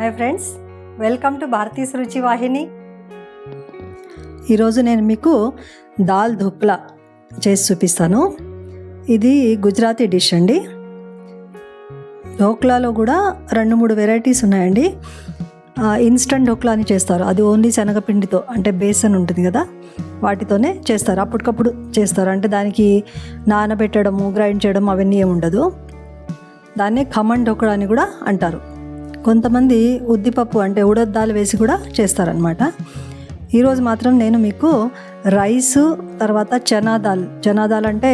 Hi friends, welcome to భారతీయ రుచి వాహిని. ఈరోజు నేను మీకు దాల్ ధోక్లా చేసి చూపిస్తాను. ఇది గుజరాతీ డిష్ అండి. ధోక్లాలో కూడా 2-3 వెరైటీస్ ఉన్నాయండి. ఇన్స్టంట్ ధోక్లా అని చేస్తారు. అది ఓన్లీ శనగపిండితో, అంటే బేసన్ ఉంటుంది కదా, వాటితోనే చేస్తారు. అప్పటికప్పుడు చేస్తారు. అంటే దానికి నానబెట్టడము, గ్రైండ్ చేయడం అవన్నీ ఏమి ఉండదు. దాన్నే ఖమన్ ధోక్లా అని కూడా అంటారు. కొంతమంది ఉద్దిపప్పు అంటే ఉడద్ దాల్ వేసి కూడా చేస్తారనమాట. ఈరోజు మాత్రం నేను మీకు రైసు, తర్వాత చనా దాల్ అంటే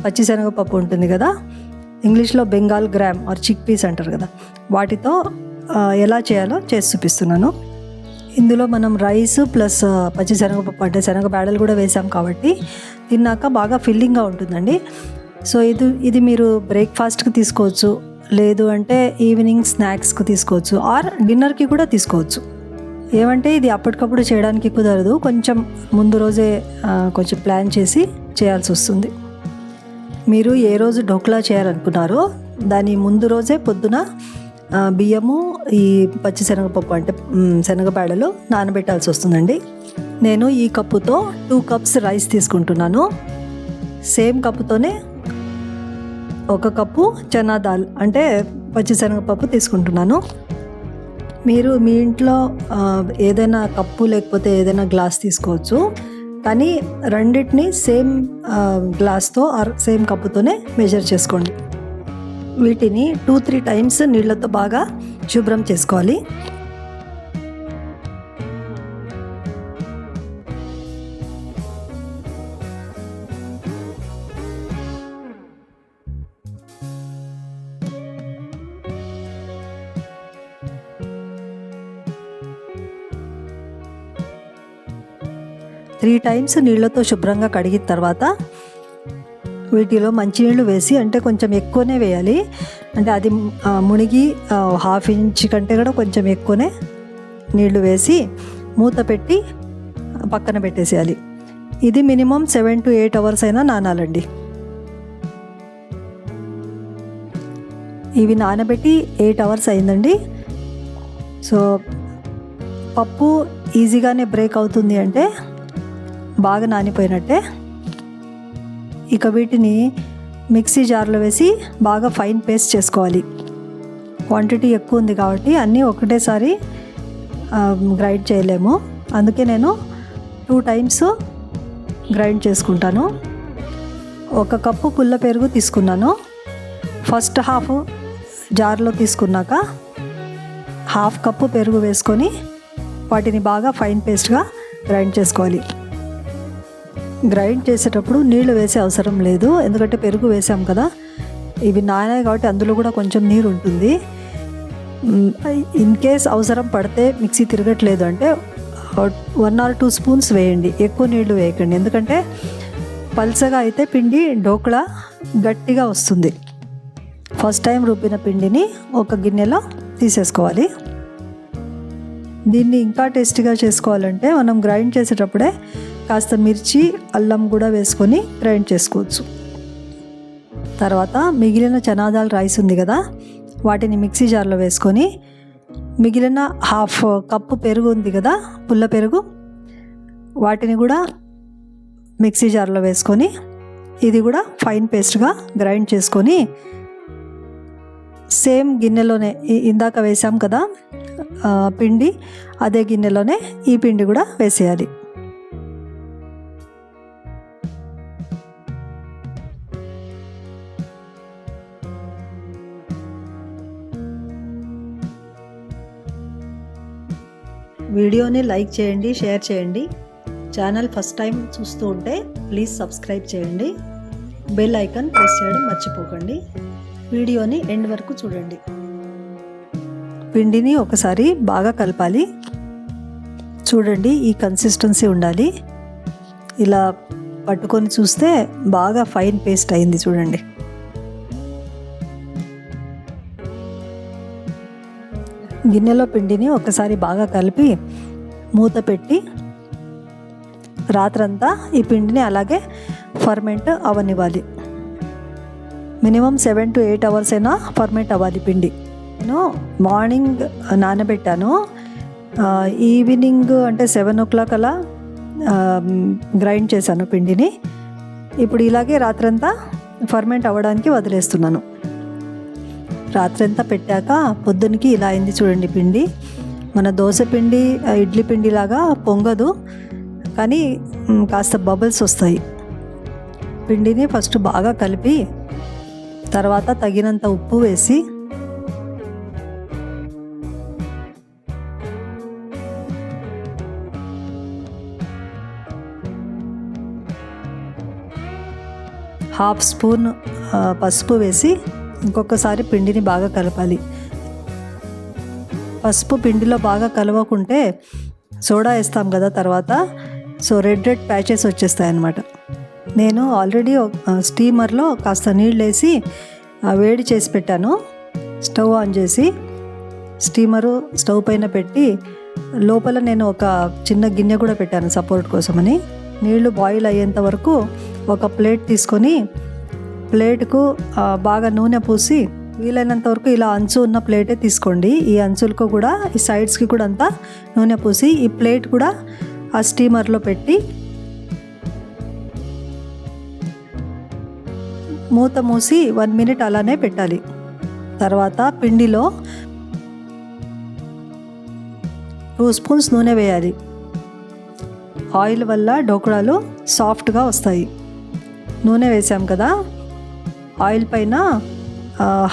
పచ్చిశనగపప్పు ఉంటుంది కదా, ఇంగ్లీష్లో Bengal gram or chick peas అంటారు కదా, వాటితో ఎలా చేయాలో చేసి చూపిస్తున్నాను. ఇందులో మనం రైస్ ప్లస్ పచ్చిశనగపప్పు అంటే శనగ బ్యాడలు కూడా వేసాం కాబట్టి తిన్నాక బాగా ఫిల్లింగ్గా ఉంటుందండి. సో ఇది మీరు బ్రేక్ఫాస్ట్కి తీసుకోవచ్చు, లేదు అంటే ఈవినింగ్ స్నాక్స్కి తీసుకోవచ్చు, ఆర్ డిన్నర్కి కూడా తీసుకోవచ్చు. ఏమంటే ఇది అప్పటికప్పుడు చేయడానికి కుదరదు, కొంచెం ముందు రోజే కొంచెం ప్లాన్ చేసి చేయాల్సి వస్తుంది. మీరు ఏ రోజు ఢోక్లా చేయాలనుకున్నారో దాని ముందు రోజే పొద్దున బియ్యము, ఈ పచ్చిశనగపప్పు అంటే శనగబేడలు నానబెట్టాల్సి వస్తుందండి. నేను ఈ కప్పుతో 2 కప్స్ రైస్ తీసుకుంటున్నాను. సేమ్ కప్పుతోనే 1 కప్పు చనా దాల్ అంటే పచ్చిశనగపప్పు తీసుకుంటున్నాను. మీరు మీ ఇంట్లో ఏదైనా కప్పు లేకపోతే ఏదైనా గ్లాస్ తీసుకోవచ్చు, కానీ రెండింటిని సేమ్ గ్లాస్తో ఆర్ సేమ్ కప్పుతోనే మెజర్ చేసుకోండి. వీటిని 2-3 టైమ్స్ నీళ్ళతో బాగా శుభ్రం చేసుకోవాలి. త్రీ టైమ్స్ నీళ్ళతో శుభ్రంగా కడిగిన తర్వాత వీటిలో మంచినీళ్ళు వేసి, అంటే కొంచెం ఎక్కువనే వేయాలి, అంటే అది మునిగి 1/2 ఇంచ్ కంటే కూడా కొంచెం ఎక్కువనే నీళ్లు వేసి మూత పెట్టి పక్కన పెట్టేసేయాలి. ఇది మినిమం 7 to 8 అవర్స్ అయినా నానాలండి. ఇవి నానబెట్టి 8 అవర్స్ అయిందండి. సో పప్పు ఈజీగానే బ్రేక్ అవుతుంది అంటే బాగా నానిపోయినట్టే. ఇక వీటిని మిక్సీ జార్లో వేసి బాగా ఫైన్ పేస్ట్ చేసుకోవాలి. క్వాంటిటీ ఎక్కువ ఉంది కాబట్టి అన్నీ ఒకటేసారి గ్రైండ్ చేయలేము, అందుకే నేను 2 టైమ్స్ గ్రైండ్ చేసుకుంటాను. 1 కప్పు పుల్ల పెరుగు తీసుకున్నాను. ఫస్ట్ హాఫ్ జార్లో తీసుకున్నాక 1/2 కప్పు పెరుగు వేసుకొని వాటిని బాగా ఫైన్ పేస్ట్గా గ్రైండ్ చేసుకోవాలి. గ్రైండ్ చేసేటప్పుడు నీళ్లు వేసే అవసరం లేదు, ఎందుకంటే పెరుగు వేసాం కదా, ఇవి నానాయి కాబట్టి అందులో కూడా కొంచెం నీరు ఉంటుంది. ఇన్ కేస్ అవసరం పడితే మిక్సీ తిరగట్లేదు అంటే 1 or 2 స్పూన్స్ వేయండి, ఎక్కువ నీళ్లు వేయకండి, ఎందుకంటే పల్చగా అయితే పిండి ఢోక్లా గట్టిగా వస్తుంది. ఫస్ట్ టైం రుబ్బిన పిండిని ఒక గిన్నెలో తీసేసుకోవాలి. దీన్ని ఇంకా టేస్టీగా చేసుకోవాలంటే మనం గ్రైండ్ చేసేటప్పుడే కాస్త మిర్చి, అల్లం కూడా వేసుకొని గ్రైండ్ చేసుకోవచ్చు. తర్వాత మిగిలిన చనా దాల్ రైస్ ఉంది కదా, వాటిని మిక్సీ జార్లో వేసుకొని మిగిలిన 1/2 కప్పు పెరుగు ఉంది కదా, పుల్ల పెరుగు, వాటిని కూడా మిక్సీ జార్లో వేసుకొని ఇది కూడా ఫైన్ పేస్ట్గా గ్రైండ్ చేసుకొని సేమ్ గిన్నెలోనే ఇందాక వేసాం కదా పిండి, అదే గిన్నెలోనే ఈ పిండి కూడా వేసేయాలి. వీడియోని లైక్ చేయండి, షేర్ చేయండి. ఛానల్ ఫస్ట్ టైం చూస్తూ ఉంటే ప్లీజ్ సబ్స్క్రైబ్ చేయండి. బెల్ ఐకాన్ ప్రెస్ చేయడం మర్చిపోకండి. వీడియోని ఎండ్ వరకు చూడండి. పిండిని ఒకసారి బాగా కలపాలి. చూడండి, ఈ కన్సిస్టెన్సీ ఉండాలి. ఇలా పట్టుకొని చూస్తే బాగా ఫైన్ పేస్ట్ అయింది చూడండి. గిన్నెలో పిండిని ఒకసారి బాగా కలిపి మూత పెట్టి రాత్రంతా ఈ పిండిని అలాగే ఫర్మెంట్ అవనివ్వాలి. మినిమం 7 to 8 అవర్స్ అయినా ఫర్మెంట్ అవ్వాలి పిండి. నేను మార్నింగ్ నానబెట్టాను. ఈవినింగ్ అంటే 7 అలా గ్రైండ్ చేశాను పిండిని. ఇప్పుడు ఇలాగే రాత్రంతా ఫర్మెంట్ అవ్వడానికి వదిలేస్తున్నాను. రాత్రంతా పెట్టాక పొద్దునకి ఇలా అయింది చూడండి పిండి. మన దోశ పిండి, ఇడ్లీ పిండి లాగా పొంగదు, కానీ కాస్త బబుల్స్ వస్తాయి. పిండిని ఫస్ట్ బాగా కలిపి తర్వాత తగినంత ఉప్పు వేసి ½ స్పూన్ పసుపు వేసి ఇంకొకసారి పిండిని బాగా కలపాలి. పసుపు పిండిలో బాగా కలవకుంటే సోడా వేస్తాం కదా తర్వాత, సో రెడ్ ప్యాచెస్ వచ్చేస్తాయి అన్నమాట. నేను ఆల్రెడీ స్టీమర్లో కాస్త నీళ్ళు వేసి వేడి చేసి పెట్టాను. స్టవ్ ఆన్ చేసి స్టీమరు స్టవ్ పైన పెట్టి లోపల నేను ఒక చిన్న గిన్నె కూడా పెట్టాను సపోర్ట్ కోసమని. నీళ్లు బాయిల్ అయ్యేంత వరకు ఒక ప్లేట్ తీసుకొని ప్లేట్కు బాగా నూనె పూసి, వీలైనంత వరకు ఇలా అంచు ఉన్న ప్లేటే తీసుకోండి. ఈ అంచులకు కూడా, ఈ సైడ్స్కి కూడా అంతా నూనె పూసి ఈ ప్లేట్ కూడా ఆ స్టీమర్లో పెట్టి మూత మూసి 1 మినిట్ అలానే పెట్టాలి. తర్వాత పిండిలో 2 స్పూన్స్ నూనె వేయాలి. ఆయిల్ వల్ల ఢోక్ళాలు సాఫ్ట్గా వస్తాయి. నూనె వేసాం కదా, ఆయిల్ పైన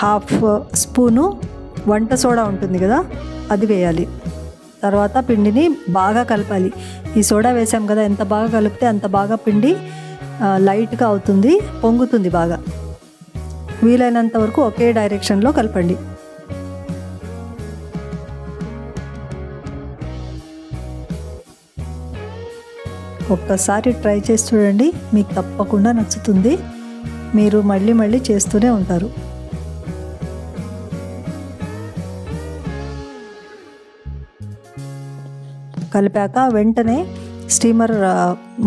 ½ స్పూను వంట సోడా ఉంటుంది కదా, అది వేయాలి. తర్వాత పిండిని బాగా కలపాలి. ఈ సోడా వేసాం కదా, ఎంత బాగా కలిపితే అంత బాగా పిండి లైట్గా అవుతుంది, పొంగుతుంది బాగా. వీలైనంత వరకు ఒకే డైరెక్షన్లో కలపండి. ఒక్కసారి ట్రై చేసి చూడండి, మీకు తప్పకుండా నచ్చుతుంది. మీరు మళ్ళీ మళ్ళీ చేస్తూనే ఉంటారు. కలిపాక వెంటనే స్టీమర్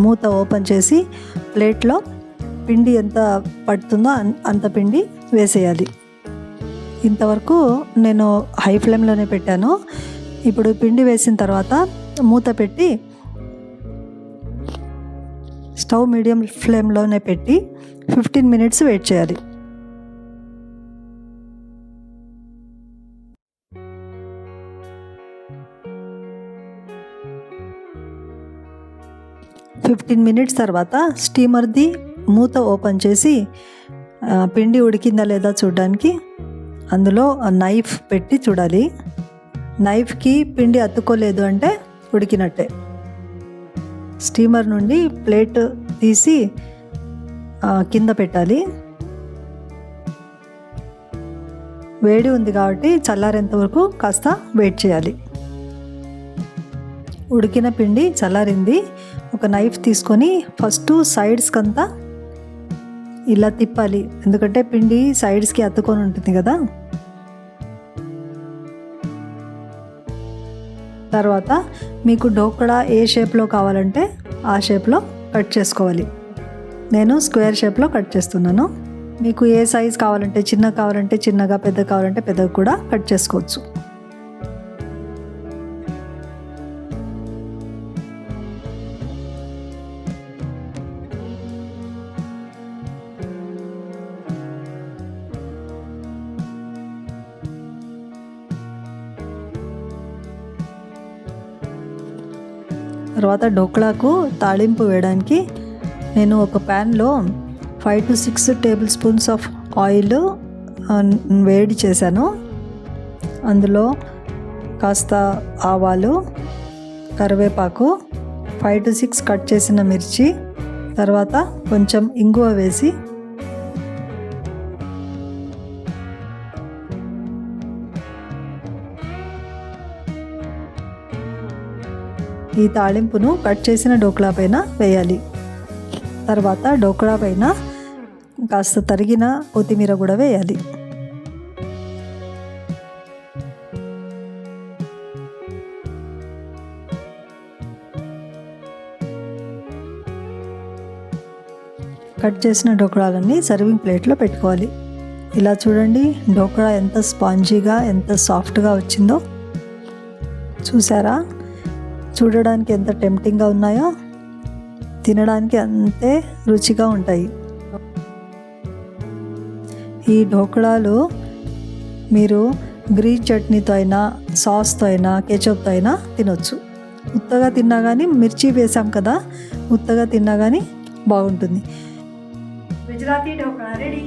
మూత ఓపెన్ చేసి ప్లేట్లో పిండి ఎంత పడుతుందో అంత పిండి వేసేయాలి. ఇంతవరకు నేను హై ఫ్లేమ్లోనే పెట్టాను. ఇప్పుడు పిండి వేసిన తర్వాత మూత పెట్టి స్టవ్ మీడియం ఫ్లేమ్లోనే పెట్టి 15 మినిట్స్ వెయిట్ చేయాలి. మినిట్స్ తర్వాత స్టీమర్ది మూత ఓపెన్ చేసి పిండి ఉడికిందా లేదా చూడడానికి అందులో నైఫ్ పెట్టి చూడాలి. నైఫ్కి పిండి అతుక్కోలేదు అంటే ఉడికినట్టే. స్టీమర్ నుండి ప్లేట్ తీసి కింద పెట్టాలి. వేడి ఉంది కాబట్టి చల్లారేంత వరకు కాస్త వెయిట్ చేయాలి. ఉడికిన పిండి చల్లారింది. ఒక నైఫ్ తీసుకొని ఫస్ట్ సైడ్స్కి అంతా ఇలా తిప్పాలి, ఎందుకంటే పిండి సైడ్స్కి అతుకొని ఉంటుంది కదా. తర్వాత మీకు ఢోక్ళా ఏ షేప్లో కావాలంటే ఆ షేప్లో కట్ చేసుకోవాలి. నేను స్క్వేర్ షేప్లో కట్ చేస్తున్నాను. మీకు ఏ సైజ్ కావాలంటే, చిన్న కావాలంటే చిన్నగా, పెద్ద కావాలంటే పెద్దగా కూడా కట్ చేసుకోవచ్చు. తర్వాత ఢోక్ళాకు తాళింపు వేయడానికి నేను ఒక ప్యాన్లో 5 to 6 table spoons of oil వేడి చేశాను. అందులో కాస్త ఆవాలు, కరివేపాకు, 5 to 6 కట్ చేసిన మిర్చి, తర్వాత కొంచెం ఇంగువ వేసి ఈ తాళింపును కట్ చేసిన ఢోక్ళా పైన వేయాలి. తర్వాత ఢోక్ళా పైన కాస్త తరిగిన కొత్తిమీర కూడా వేయాలి. కట్ చేసిన ఢోక్ళాలన్నీ సర్వింగ్ ప్లేట్లో పెట్టుకోవాలి. ఇలా చూడండి, ఢోకళా ఎంత స్పాంజీగా ఎంత సాఫ్ట్గా వచ్చిందో చూసారా. చూడడానికి ఎంత టెంప్టింగ్గా ఉన్నాయో, తినడానికి అంతే రుచిగా ఉంటాయి. ఈ ఢోకళాలు మీరు గ్రీన్ చట్నీతో అయినా, సాస్తో అయినా, కెచప్తో అయినా తినొచ్చు. ఉత్తగా తిన్నా కానీ, మిర్చి వేసాం కదా, ఉత్తగా తిన్నా కానీ బాగుంటుంది. గుజరాతీ ఢోకళా రెడీ.